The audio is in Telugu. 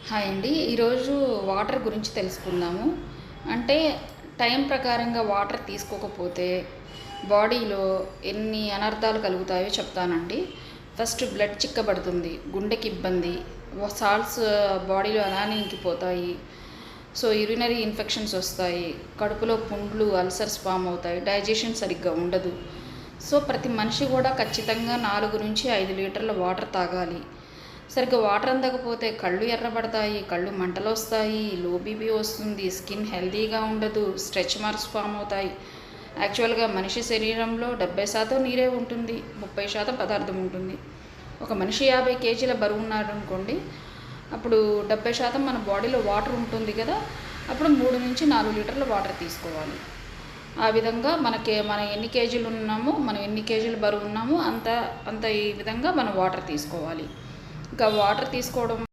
హాయ్ అండి. ఈరోజు వాటర్ గురించి తెలుసుకుందాము. అంటే టైం ప్రకారంగా వాటర్ తీసుకోకపోతే బాడీలో ఎన్ని అనర్థాలు కలుగుతాయో చెప్తానండి. ఫస్ట్ బ్లడ్ చిక్కబడుతుంది, గుండెకి ఇబ్బంది, సాల్ట్స్ బాడీలో అలానే ఇంకిపోతాయి. సో యూరినరీ ఇన్ఫెక్షన్స్ వస్తాయి, కడుపులో పుండ్లు, అల్సర్స్ ఫామ్ అవుతాయి, డైజెషన్ సరిగ్గా ఉండదు. సో ప్రతి మనిషి కూడా ఖచ్చితంగా 4 నుంచి 5 లీటర్ల వాటర్ తాగాలి. సరిగ్గా వాటర్ అందకపోతే కళ్ళు ఎర్రబడతాయి, కళ్ళు మంటలు వస్తాయి, లో బీపీ వస్తుంది, స్కిన్ హెల్తీగా ఉండదు, స్ట్రెచ్ మార్క్స్ ఫామ్ అవుతాయి. యాక్చువల్గా మనిషి శరీరంలో 70% నీరే ఉంటుంది, 30% పదార్థం ఉంటుంది. ఒక మనిషి 50 కేజీల బరువు ఉన్నాడు అనుకోండి, అప్పుడు 70% మన బాడీలో వాటర్ ఉంటుంది కదా, అప్పుడు 3 నుంచి 4 లీటర్ల వాటర్ తీసుకోవాలి. ఆ విధంగా మనం ఎన్ని కేజీలు ఉన్నామో, మనం ఎన్ని కేజీలు బరువు ఉన్నామో అంత ఈ విధంగా మనం వాటర్ తీసుకోవాలి. ఇంకా వాటర్ తీసుకోవడం